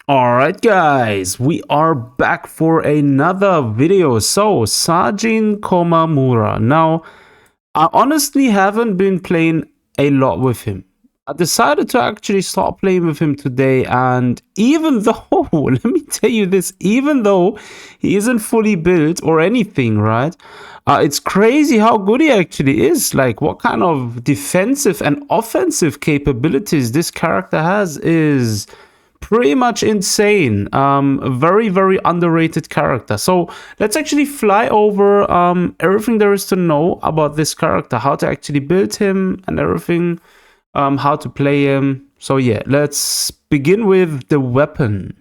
Alright guys, we are back for another video. So, Sajin Komamura. Now, I honestly haven't been playing a lot with him. I decided to actually start playing with him today, and even though, let me tell you this, even though he isn't fully built or anything, right? It's crazy how good he actually is. Like, what kind of defensive and offensive capabilities this character has is pretty much insane. Very, very underrated character. So let's actually fly over everything there is to know about this character, how to actually build him and everything, how to play him. So yeah, let's begin with the weapon.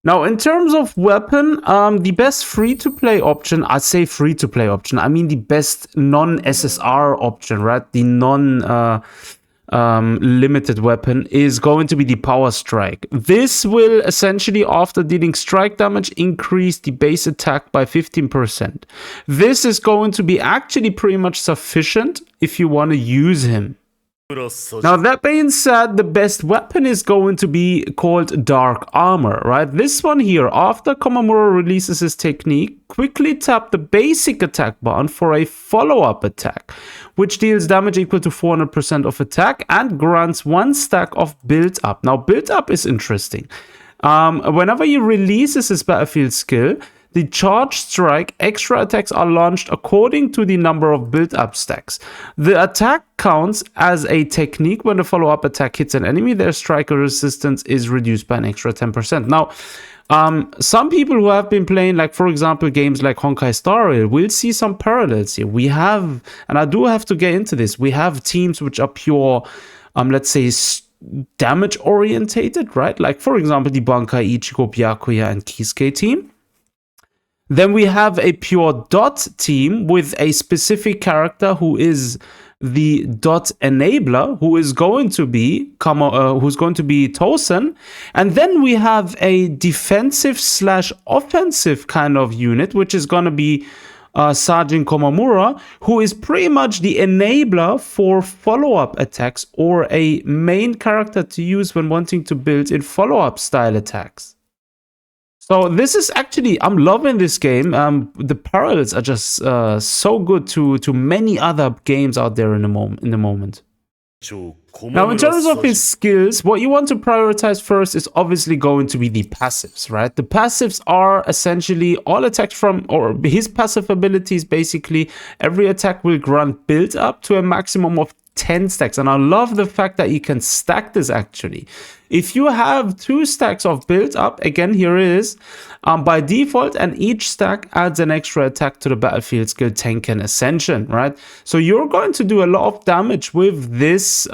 Now, in terms of weapon, the best free-to-play option, I say free-to-play option, I mean the best non-SSR option, right? The limited weapon is going to be the power strike. This will essentially, after dealing strike damage, increase the base attack by 15%. This is going to be actually pretty much sufficient if you want to use him. Now, that being said, the best weapon is going to be called Dark Armor, right? This one here, after Komamura releases his technique, quickly tap the basic attack button for a follow-up attack, which deals damage equal to 400% of attack and grants 1 stack of build-up. Now, build-up is interesting. Whenever he releases his battlefield skill, the charge strike extra attacks are launched according to the number of build-up stacks. The attack counts as a technique. When the follow-up attack hits an enemy, their strike resistance is reduced by an extra 10%. Now, some people who have been playing, like, for example, games like Honkai Star Rail will see some parallels here. We have, and I do have to get into this, we have teams which are pure, let's say, damage orientated, right? Like, for example, the Bankai, Ichigo, Byakuya, and Kisuke team. Then we have a pure dot team with a specific character who is the dot enabler, who is going to be Tosen. And then we have a defensive / offensive kind of unit, which is going to be Sajin Komamura, who is pretty much the enabler for follow-up attacks, or a main character to use when wanting to build in follow-up style attacks. So this is actually, I'm loving this game. The parallels are just so good to many other games out there in the moment. Now, in terms of his skills, what you want to prioritize first is obviously going to be the passives, right? The passives are essentially all attacks from, or his passive abilities, basically, every attack will grant build up to a maximum of 10 stacks. And I love the fact that you can stack this actually. If you have 2 stacks of build up, again, here it is, by default, and each stack adds an extra attack to the battlefield skill Tenken Ascension, right? So you're going to do a lot of damage with this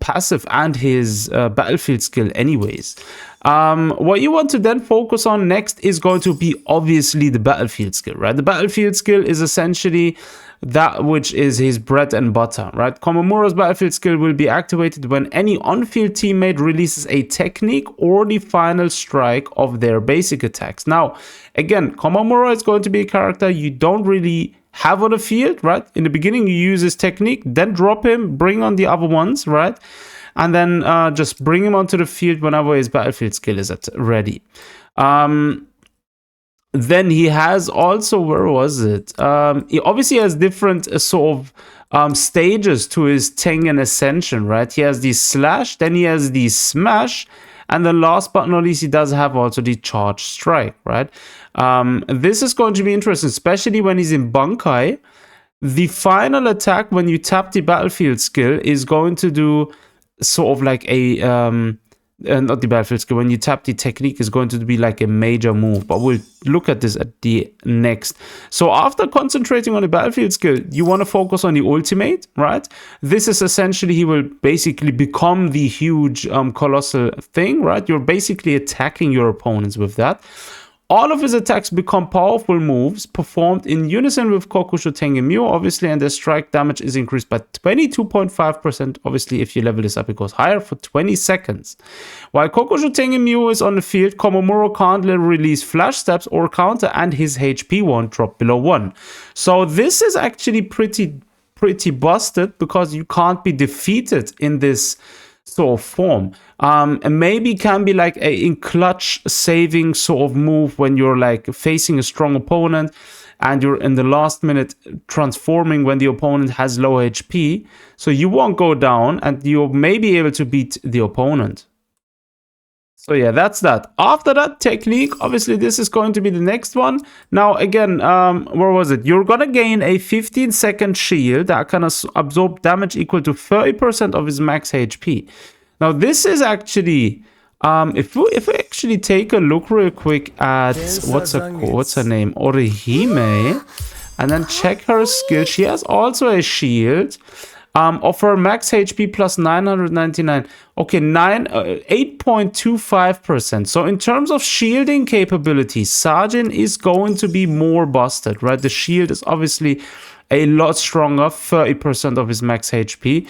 passive and his battlefield skill anyways. What you want to then focus on next is going to be obviously the battlefield skill, right? The battlefield skill is essentially that which is his bread and butter, right? Komamura's battlefield skill will be activated when any on-field teammate releases a technique or the final strike of their basic attacks. Now, again, Komamura is going to be a character you don't really have on the field, right? In the beginning, you use his technique, then drop him, bring on the other ones, right? And then just bring him onto the field whenever his battlefield skill is ready. Then he has also, where was it? He obviously has different sort of stages to his Tengen Ascension, right? He has the slash, then he has the smash, and then last but not least, he does have also the charge strike, right? This is going to be interesting, especially when he's in Bankai. The final attack, when you tap the battlefield skill, is going to do sort of like a not the battlefield skill, when you tap the technique, is going to be like a major move, but we'll look at this at the next. So after concentrating on the battlefield skill, you want to focus on the ultimate, right? This is essentially, he will basically become the huge colossal thing, right? You're basically attacking your opponents with that. All of his attacks become powerful moves performed in unison with Kokusho Tengen Myo, obviously, and their strike damage is increased by 22.5%. Obviously, if you level this up, it goes higher for 20 seconds. While Kokusho Tengen Myo is on the field, Komamura can't release flash steps or counter, and his HP won't drop below 1. So this is actually pretty busted, because you can't be defeated in this sort of form. And maybe can be like a in clutch saving sort of move when you're like facing a strong opponent and you're in the last minute transforming when the opponent has low HP. So you won't go down and you may be able to beat the opponent. So yeah, that's that. After that technique, obviously this is going to be the next one. Now again, where was it? You're gonna gain a 15-second shield that can absorb damage equal to 30% of his max HP. Now this is actually, if we actually take a look real quick at what's her name, Orihime, and then check her skill. She has also a shield. Of her max HP plus 999. Okay, 8.25%. So in terms of shielding capabilities, Sajin is going to be more busted, right? The shield is obviously a lot stronger, 30% of his max HP.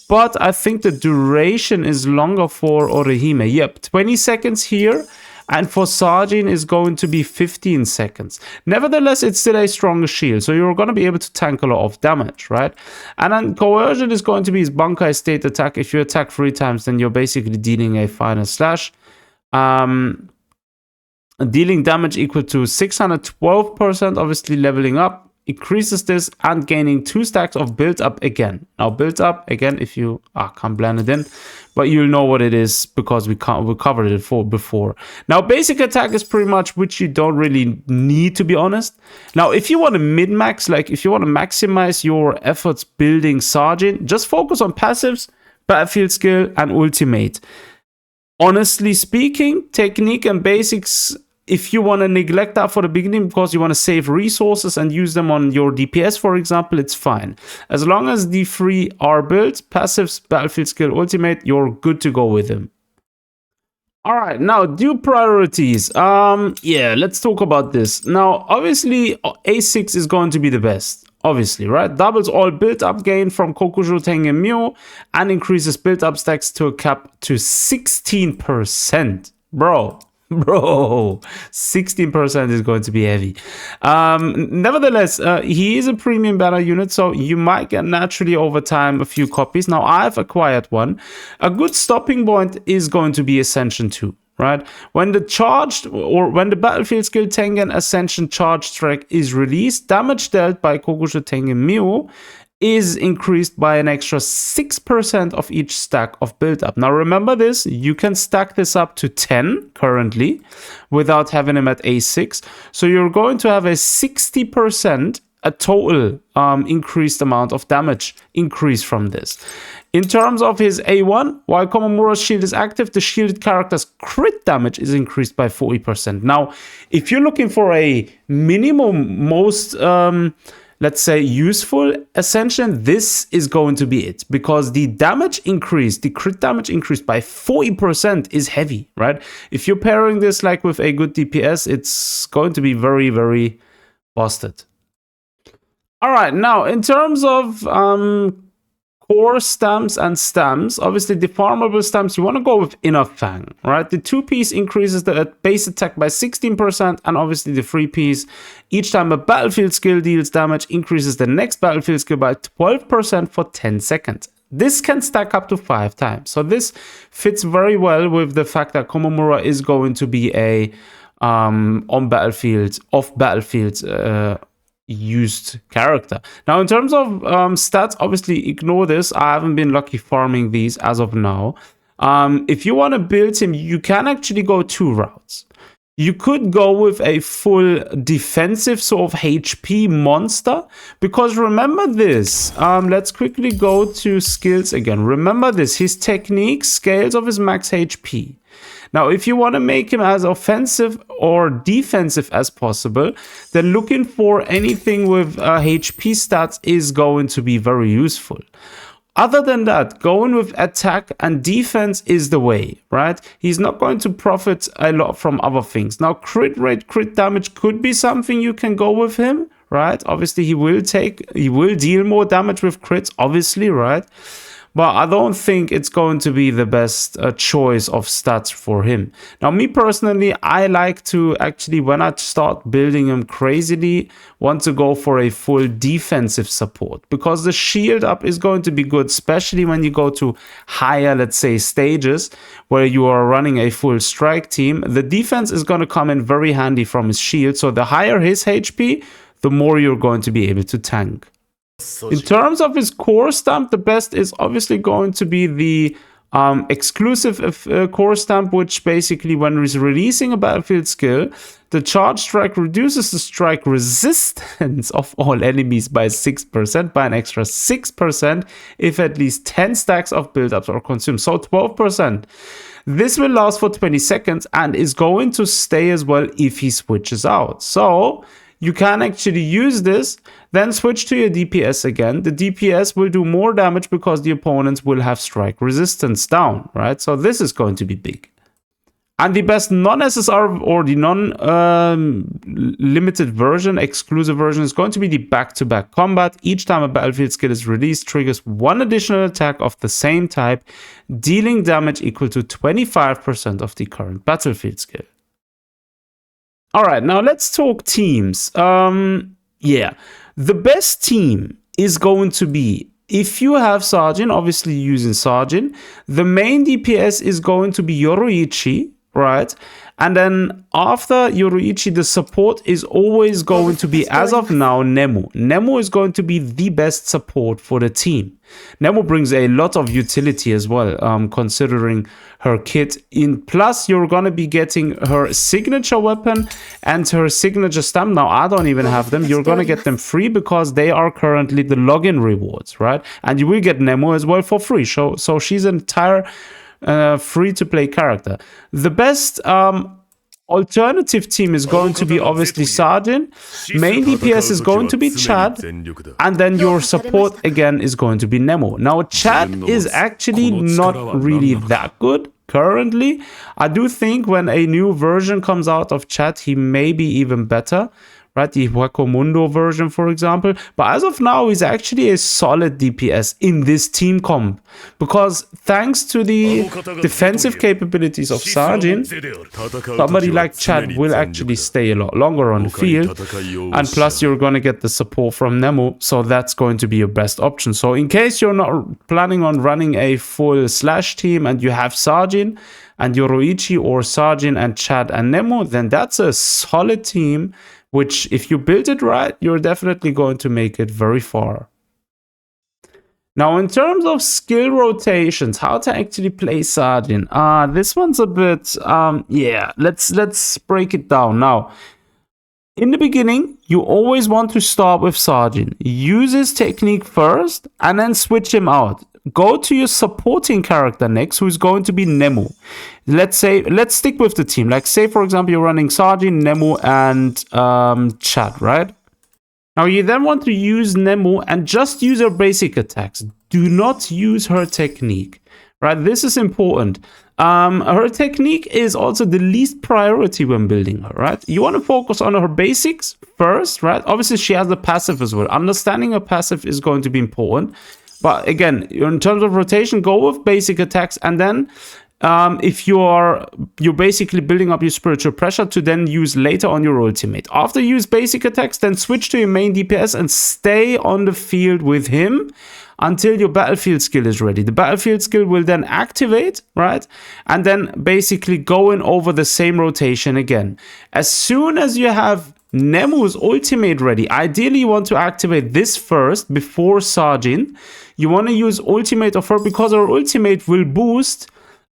But I think the duration is longer for Orihime. Yep, 20 seconds here. And for Sajin is going to be 15 seconds. Nevertheless, it's still a stronger shield, so you're going to be able to tank a lot of damage, right? And then coercion is going to be his Bankai state attack. If you attack 3 times, then you're basically dealing a final slash. Dealing damage equal to 612%, obviously leveling up. Increases this and gaining 2 stacks of build up again. Now build up again, if you can't blend it in, but you'll know what it is because we covered it before. Now basic attack is pretty much which you don't really need, to be honest. Now if you want to min-max, like if you want to maximize your efforts building Sajin, just focus on passives, battlefield skill and ultimate. Honestly speaking, technique and basics, if you want to neglect that for the beginning because you want to save resources and use them on your DPS, for example, it's fine. As long as the 3 are built, passives, battlefield skill, ultimate, you're good to go with them. All right, now Dupe Priorities. Yeah, let's talk about this. Now, obviously, A6 is going to be the best. Obviously, right? Doubles all build-up gain from Kokujo Tengen Myo and increases build-up stacks to a cap to 16%. Bro, 16% is going to be heavy. Nevertheless, he is a premium banner unit, so you might get naturally over time a few copies. Now, I've acquired one. A good stopping point is going to be Ascension 2. Right? When the charged or when the battlefield skill Tengen Ascension charge track is released, damage dealt by Kokujo Tengen Myo is increased by an extra 6% of each stack of build-up. Now remember this, you can stack this up to 10 currently without having him at A6. So you're going to have a 60% a total increased amount of damage increase from this. In terms of his A1, while Komamura's shield is active, the shielded character's crit damage is increased by 40%. Now, if you're looking for a minimum, most let's say useful Ascension, this is going to be it, because the damage increase, the crit damage increase by 40% is heavy, right? If you're pairing this like with a good DPS, it's going to be very, very busted. All right, now in terms of core stamps and stamps, obviously the farmable stamps, you want to go with Inner Fang, right? The 2-piece increases the base attack by 16%, and obviously the 3-piece, each time a battlefield skill deals damage, increases the next battlefield skill by 12% for 10 seconds. This can stack up to 5 times. So this fits very well with the fact that Komamura is going to be a off battlefield used character. Now in terms of stats, obviously ignore this. I haven't been lucky farming these as of now. If you want to build him, you can actually go 2 routes. You could go with a full defensive sort of HP monster, because remember this, let's quickly go to skills again. Remember this, his technique scales of his max HP. Now, if you want to make him as offensive or defensive as possible, then looking for anything with HP stats is going to be very useful. Other than that, going with attack and defense is the way, right? He's not going to profit a lot from other things. Now, crit rate, crit damage could be something you can go with him, right? Obviously, he will deal more damage with crits, obviously, right? but I don't think it's going to be the best choice of stats for him. Now, me personally, I like to actually, when I start building him crazily, want to go for a full defensive support, because the shield up is going to be good, especially when you go to higher, let's say, stages where you are running a full strike team. The defense is going to come in very handy from his shield, so the higher his HP, the more you're going to be able to tank. In terms of his core stamp, the best is obviously going to be the exclusive core stamp, which basically, when he's releasing a battlefield skill, the charge strike reduces the strike resistance of all enemies by 6%, by an extra 6% if at least 10 stacks of build-ups are consumed, so 12%. This will last for 20 seconds and is going to stay as well if he switches out. So you can actually use this, then switch to your DPS again. The DPS will do more damage because the opponents will have strike resistance down, right? So this is going to be big. And the best non-SSR or the non-limited version, exclusive version, is going to be the back-to-back combat. Each time a battlefield skill is released, triggers one additional attack of the same type, dealing damage equal to 25% of the current battlefield skill. All right, now let's talk teams. Yeah, the best team is going to be, if you have Sajin, obviously using Sajin, the main DPS is going to be Yoruichi, right? And then after Yoruichi, the support is always going to be, as of now, Nemu. Nemu is going to be the best support for the team. Nemu brings a lot of utility as well, considering her kit. Plus, you're going to be getting her signature weapon and her signature stamp. Now, I don't even have them. You're going to get them free because they are currently the login rewards, right? And you will get Nemu as well for free. So she's an entire free-to-play character. The best alternative team is going to be obviously Sajin. Main DPS is going to be Chad, and then your support again is going to be Nemo. Now, Chad is actually not really that good currently. I do think when a new version comes out of Chad, he may be even better. Right, the Hueco Mundo version, for example. But as of now, he's actually a solid DPS in this team comp. Because thanks to the defensive capabilities of Sajin, somebody like Chad will actually stay a lot longer on the field. And plus, you're going to get the support from Nemo. So that's going to be your best option. So in case you're not planning on running a full slash team and you have Sajin and Yoruichi, or Sajin and Chad and Nemo, then that's a solid team, which, if you build it right, you're definitely going to make it very far. Now, in terms of skill rotations, how to actually play Sajin. This one's a bit, yeah, let's break it down. Now, in the beginning, you always want to start with Sajin. Use his technique first, and then switch him out. Go to your supporting character next, who's going to be Nemu. Let's stick with the team. Like, say, for example, you're running Sajin, Nemu, and Chad, right? Now, you then want to use Nemu and just use her basic attacks. Do not use her technique, right? This is important. Her technique is also the least priority when building her, right? You want to focus on her basics first, right? Obviously, she has a passive as well. Understanding her passive is going to be important. But again, in terms of rotation, go with basic attacks, and then if you're basically building up your spiritual pressure to then use later on your ultimate. After you use basic attacks, then switch to your main DPS and stay on the field with him until your battlefield skill is ready. The battlefield skill will then activate, right? And then basically going over the same rotation again. As soon as you have Nemu's ultimate ready, ideally you want to activate this first before Sajin. You want to use ultimate of her because her ultimate will boost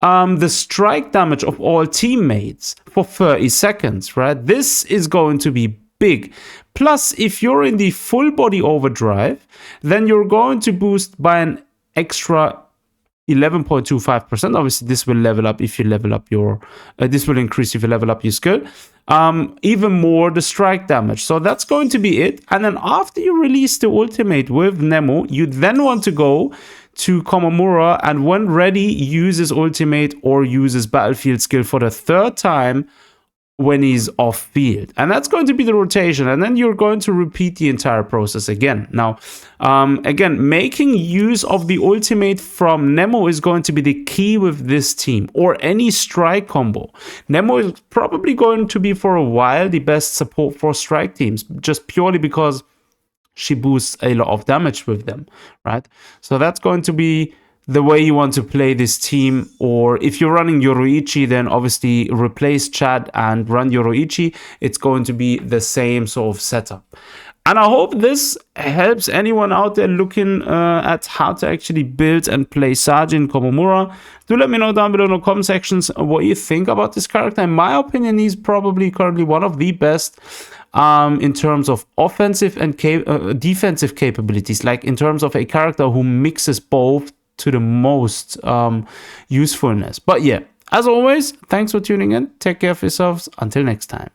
the strike damage of all teammates for 30 seconds, right? This is going to be big. Plus, if you're in the full body overdrive, then you're going to boost by an extra 11.25%. Obviously, this will level up if you level up your... this will increase if you level up your skill. Even more the strike damage. So that's going to be it. And then after you release the ultimate with Nemo, you then want to go to Komamura, and when ready, use his ultimate or use his battlefield skill for the third time when he's off field, and that's going to be the rotation, and then you're going to repeat the entire process again. Now again, making use of the ultimate from Nemo is going to be the key with this team, or any strike combo. Nemo is probably going to be for a while the best support for strike teams, just purely because she boosts a lot of damage with them, right? So that's going to be the way you want to play this team. Or if you're running Yoruichi, then obviously replace Chad and run Yoruichi. It's going to be the same sort of setup. And I hope this helps anyone out there looking at how to actually build and play Sajin Komamura. Do let me know down below in the comment sections what you think about this character. In my opinion, he's probably currently one of the best in terms of offensive and defensive capabilities. Like in terms of a character who mixes both to the most usefulness. But yeah, as always, thanks for tuning in. Take care of yourselves. Until next time.